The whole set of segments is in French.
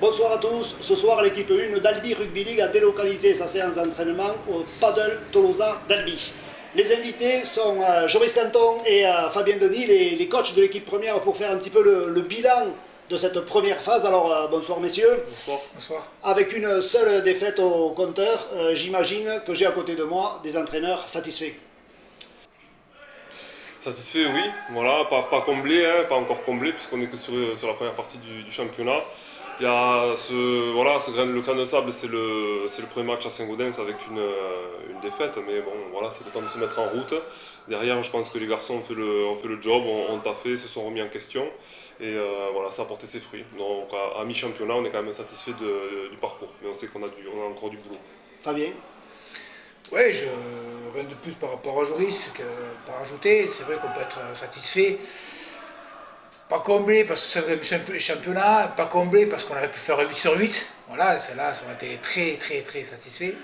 Bonsoir à tous. Ce soir, l'équipe 1 d'Albi Rugby League a délocalisé sa séance d'entraînement au Paddle Tolosa d'Albi. Les invités sont Joris Canton et Fabien Denis, les coachs de l'équipe première, pour faire un petit peu le bilan de cette première phase. Alors, bonsoir messieurs. Bonsoir. Bonsoir. Avec une seule défaite au compteur, j'imagine que j'ai à côté de moi des entraîneurs satisfaits. Satisfait, oui. Voilà, pas comblé, hein, pas encore comblé, puisqu'on n'est que sur la première partie du championnat. Il y a le grain de sable, c'est le premier match à Saint-Gaudens avec une défaite, mais bon, voilà, c'est le temps de se mettre en route. Derrière, je pense que les garçons ont fait le job, ont taffé, se sont remis en question, et voilà, ça a porté ses fruits. Donc à mi-championnat, on est quand même satisfait du parcours, mais on sait qu'on a encore du boulot. Fabien? Oui, rien de plus par rapport à Joris que par ajouter. C'est vrai qu'on peut être satisfait. Pas comblé parce que c'est un peu les championnats, pas comblé parce qu'on aurait pu faire 8 sur 8. Voilà, celle-là, ça aurait été très satisfait.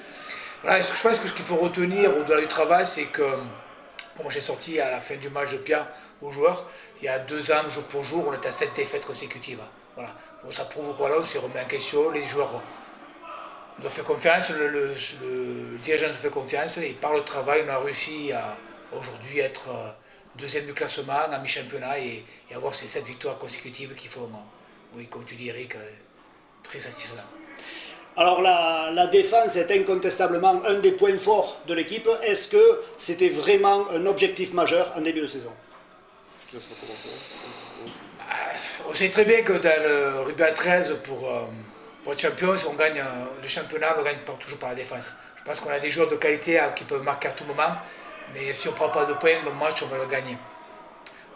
Voilà, je pense que ce qu'il faut retenir au-delà du travail, c'est que, comme j'ai sorti à la fin du match de Pierre aux joueurs, il y a 2 ans, jour pour jour, on était à 7 défaites consécutives. Voilà. Bon, ça prouve quoi là, on s'est remis en question, les joueurs nous ont fait confiance, le dirigeant nous a fait confiance, et par le travail, on a réussi à aujourd'hui être deuxième du classement, à mi-championnat, et avoir ces 7 victoires consécutives qui font, oui, comme tu dis Eric, très satisfaisant. Alors la défense est incontestablement un des points forts de l'équipe. Est-ce que c'était vraiment un objectif majeur en début de saison? On sait très bien que dans le rugby à 13, pour être champion, si on gagne le championnat, on gagne toujours par la défense. Je pense qu'on a des joueurs de qualité qui peuvent marquer à tout moment, mais si on ne prend pas de points, le match, on va le gagner.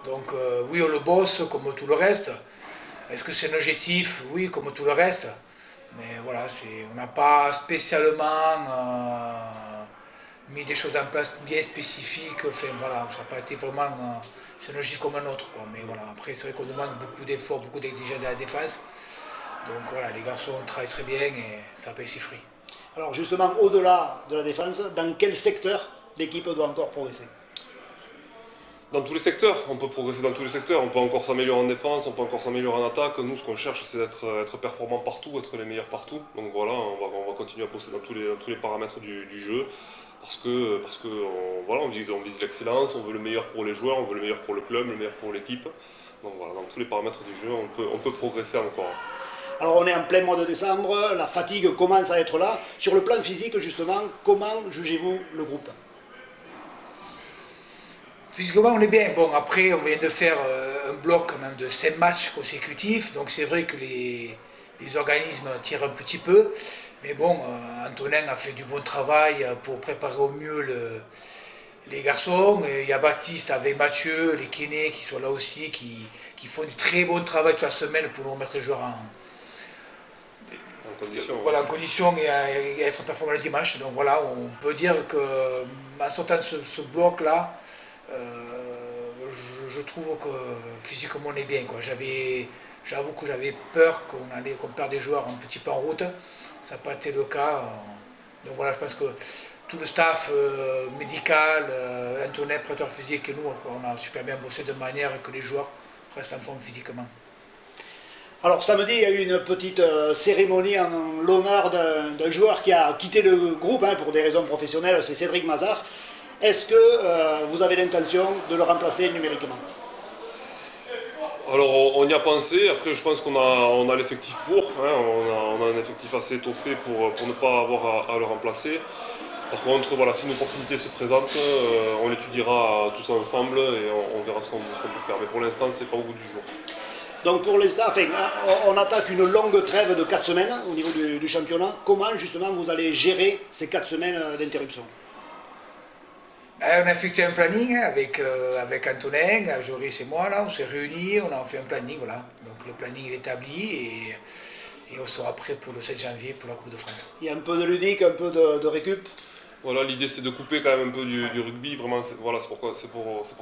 Donc oui, on le bosse comme tout le reste. Est-ce que c'est un objectif? Oui, comme tout le reste. Mais voilà, on n'a pas spécialement mis des choses en place bien spécifiques. Enfin, voilà, ça n'a pas été vraiment... c'est un objectif comme un autre, quoi. Mais voilà, après, c'est vrai qu'on demande beaucoup d'efforts, beaucoup d'exigences de la défense. Donc voilà, les garçons travaillent très bien et ça paye ses fruits. Alors justement, au-delà de la défense, dans quel secteur l'équipe doit encore progresser? Dans tous les secteurs, on peut progresser dans tous les secteurs, on peut encore s'améliorer en défense, on peut encore s'améliorer en attaque. Nous, ce qu'on cherche, c'est être performant partout, être les meilleurs partout. Donc voilà, on va continuer à bosser dans tous les paramètres du jeu, parce que voilà, on vise l'excellence, on veut le meilleur pour les joueurs, on veut le meilleur pour le club, le meilleur pour l'équipe. Donc voilà, dans tous les paramètres du jeu, on peut progresser encore. Alors on est en plein mois de décembre, la fatigue commence à être là. Sur le plan physique justement, comment jugez-vous le groupe? Physiquement on est bien. Bon, après on vient de faire un bloc quand même de 5 matchs consécutifs, donc c'est vrai que les organismes tirent un petit peu. Mais bon, Antonin a fait du bon travail pour préparer au mieux les garçons. Il y a Baptiste avec Mathieu, les kinés qui sont là aussi, qui font du très bon travail toute la semaine pour nous remettre les joueurs en condition et être performant le dimanche. Donc voilà, on peut dire qu'en sortant de ce bloc-là, je trouve que physiquement on est bien, quoi. J'avoue que j'avais peur qu'on perde des joueurs un petit peu en route. Ça n'a pas été le cas. Donc voilà, je pense que tout le staff médical, Antonin, prêteur physique et nous, on a super bien bossé de manière que les joueurs restent en forme physiquement. Alors samedi, il y a eu une petite cérémonie en l'honneur d'un joueur qui a quitté le groupe pour des raisons professionnelles, c'est Cédric Mazard. Est-ce que vous avez l'intention de le remplacer numériquement? Alors on y a pensé, après je pense qu'on a l'effectif pour, on a un effectif assez étoffé pour ne pas avoir à le remplacer. Par contre, voilà, si une opportunité se présente, on l'étudiera tous ensemble et on verra ce qu'on peut faire. Mais pour l'instant, c'est pas au goût du jour. Donc pour l'instant, on attaque une longue trêve de 4 semaines au niveau du championnat. Comment justement vous allez gérer ces 4 semaines d'interruption? On a effectué un planning avec Antonin, Joris et moi, là, on s'est réunis, on a fait un planning, voilà. Donc le planning est établi et on sera prêt pour le 7 janvier pour la Coupe de France. Il y a un peu de ludique, un peu de récup? Voilà, l'idée c'était de couper quand même un peu du rugby, vraiment, voilà, c'est pour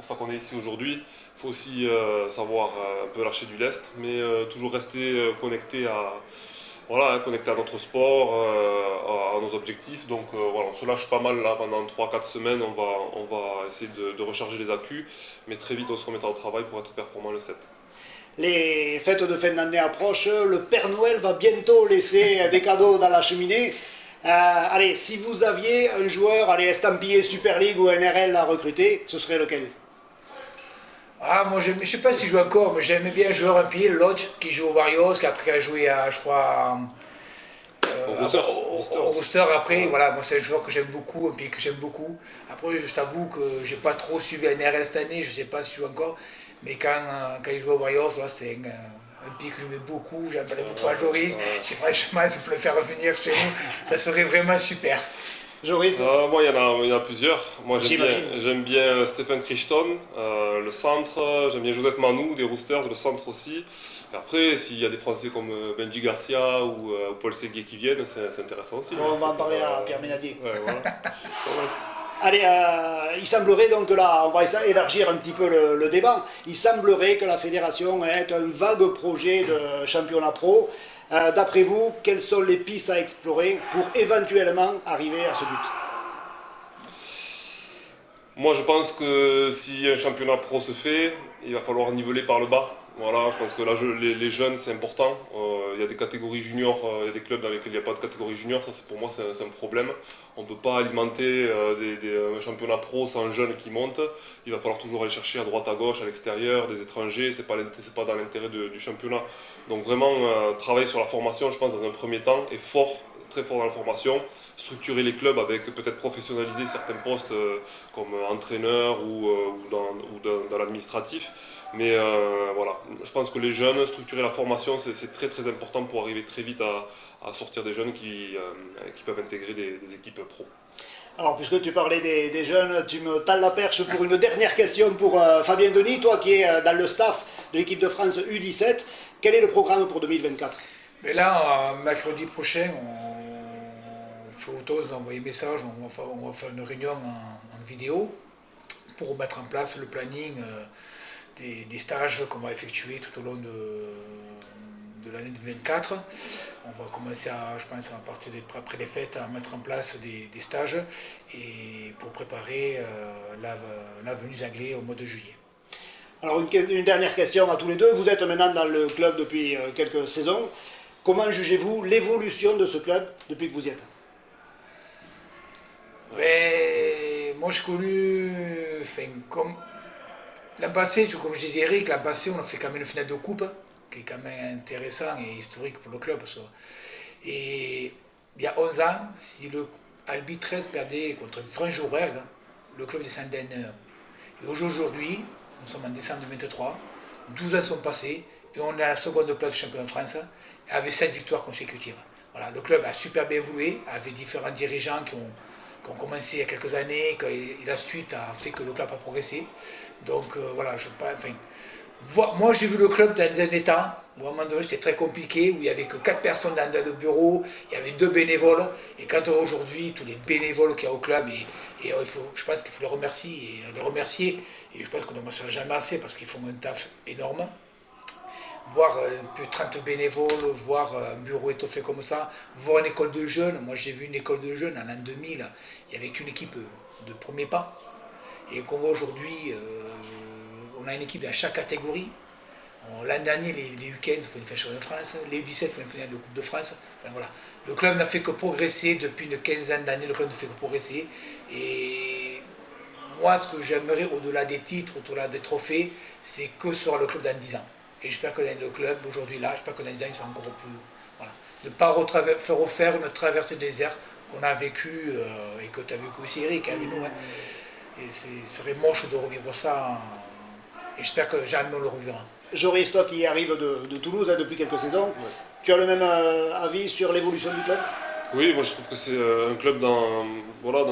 ça qu'on est ici aujourd'hui. Il faut aussi savoir un peu lâcher du lest, mais toujours rester connecté à notre sport, à nos objectifs. Donc voilà, on se lâche pas mal là pendant 3-4 semaines, on va essayer de recharger les accus, mais très vite on se remettra au travail pour être performant le 7. les fêtes de fin d'année approchent, le Père Noël va bientôt laisser des cadeaux dans la cheminée. Allez, si vous aviez un joueur estampillé Super League ou NRL à recruter, ce serait lequel? Ah, moi, je ne sais pas s'il joue encore, mais j'aimais bien un joueur un pied, Lodge, qui joue aux Warriors, qui après a joué à, je crois, au Rooster après. Voilà, moi, c'est un joueur que j'aime beaucoup, un pied que j'aime beaucoup. Après, je t'avoue que j'ai pas trop suivi la NRL cette année, je ne sais pas s'il joue encore, mais quand il joue aux Warriors, là, c'est un pied que j'aimais beaucoup, j'appelais beaucoup à Joris. J'ai franchement, si vous pouvez le faire revenir chez nous, ça serait vraiment super. Joris? Moi, il y en a plusieurs. Moi, j'aime bien Stephen Crichton, le centre. J'aime bien Joseph Manou, des Roosters, le centre aussi. Et après, s'il y a des Français comme Benji Garcia ou Paul Séguier qui viennent, c'est intéressant aussi. Bon, on va en parler à Pierre Ménadier. Ouais, voilà. Allez, il semblerait donc que là, on va élargir un petit peu le débat. Il semblerait que la fédération ait un vague projet de championnat pro. D'après vous, quelles sont les pistes à explorer pour éventuellement arriver à ce but? Moi, je pense que si un championnat pro se fait, il va falloir niveler par le bas. Voilà, je pense que là, les jeunes, c'est important. Il y a des catégories juniors, il y a des clubs dans lesquels il n'y a pas de catégorie junior. Ça, pour moi, c'est un problème. On ne peut pas alimenter un championnat pro sans jeunes qui montent. Il va falloir toujours aller chercher à droite, à gauche, à l'extérieur, des étrangers. C'est pas dans l'intérêt du championnat. Donc vraiment, travailler sur la formation, je pense, dans un premier temps, est très fort dans la formation, structurer les clubs avec peut-être professionnaliser certains postes comme entraîneur ou dans l'administratif. Mais voilà, je pense que les jeunes, structurer la formation, c'est très très important pour arriver très vite à sortir des jeunes qui peuvent intégrer des équipes pro. Alors, puisque tu parlais des jeunes, tu me tends la perche pour une dernière question pour Fabien Denis, toi qui es dans le staff de l'équipe de France U17. Quel est le programme pour 2024? Mais là, mercredi prochain, on fait autos d'envoyer message, on va faire une réunion en vidéo pour mettre en place le planning des stages qu'on va effectuer tout au long de l'année 2024. On va commencer, je pense, à partir après les fêtes, à mettre en place des stages et pour préparer la venue des Anglais au mois de juillet. Alors une dernière question à tous les deux. Vous êtes maintenant dans le club depuis quelques saisons. Comment jugez-vous l'évolution de ce club depuis que vous y êtes? Moi, j'ai connu, comme l'an passé, comme je disais Eric, l'an passé, on a fait quand même une finale de coupe, qui est quand même intéressant et historique pour le club. Et il y a 11 ans, si le Albi 13 perdait contre Franche-Jourdain, le club descendait en 1. Et aujourd'hui, nous sommes en décembre 2023, 12 ans sont passés, et on est à la seconde place du championnat de France, avec 7 victoires consécutives. Voilà, le club a super bien évolué, avec différents dirigeants qui ont commencé il y a quelques années, et la suite a fait que le club a progressé. Donc voilà, moi j'ai vu le club dans un état où à un moment donné c'était très compliqué, où il n'y avait que 4 personnes dans le bureau, il y avait 2 bénévoles, et quand aujourd'hui tous les bénévoles qu'il y a au club, je pense qu'il faut les remercier, et je pense qu'on ne remerciera jamais assez parce qu'ils font un taf énorme. Voir un peu 30 bénévoles, voir un bureau étoffé comme ça, voir une école de jeunes. Moi j'ai vu une école de jeunes en l'an 2000, il n'y avait qu'une équipe de premier pas. Et qu'on voit aujourd'hui, on a une équipe dans chaque catégorie. L'an dernier, les U15 font une finale de France, les U17 font une finale de Coupe de France. Enfin, voilà. Le club n'a fait que progresser depuis une quinzaine d'années, le club ne fait que progresser. Et moi, ce que j'aimerais, au-delà des titres, au-delà des trophées, c'est que sera le club dans 10 ans. Et j'espère que le club, aujourd'hui là, j'espère que dans 10 ans, il sera encore plus... Voilà. Ne pas refaire une traversée des airs qu'on a vécu, et que tu as vécu aussi Eric avec nous. Hein. Et ce serait moche de revivre ça. Et j'espère que jamais on le revivra. Joris, toi qui arrives de Toulouse depuis quelques saisons, ouais. Tu as le même avis sur l'évolution du club? Oui, moi je trouve que c'est un club dans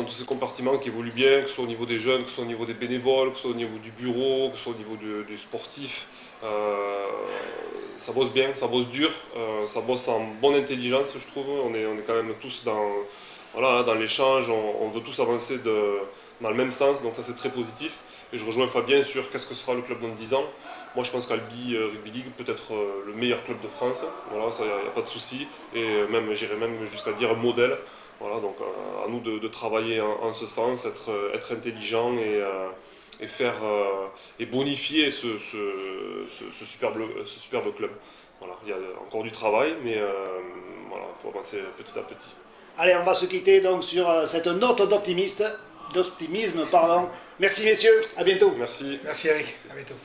tous ces compartiments qui évolue bien, que ce soit au niveau des jeunes, que ce soit au niveau des bénévoles, que ce soit au niveau du bureau, que ce soit au niveau du sportif. Ça bosse bien, ça bosse dur, ça bosse en bonne intelligence, je trouve. On est quand même tous dans l'échange, on veut tous avancer dans le même sens, donc ça c'est très positif. Et je rejoins Fabien sur qu'est-ce que sera le club dans 10 ans. Moi je pense qu'Albi Rugby League peut être le meilleur club de France, voilà, ça, il n'y a pas de souci. Et j'irais même jusqu'à dire un modèle. Voilà, donc à nous de travailler en ce sens, être intelligent et faire et bonifier ce superbe club. Voilà, il y a encore du travail, mais voilà, il faut avancer petit à petit. Allez, on va se quitter donc sur cette note d'optimisme, pardon. Merci messieurs, à bientôt. Merci. Merci Eric, à bientôt.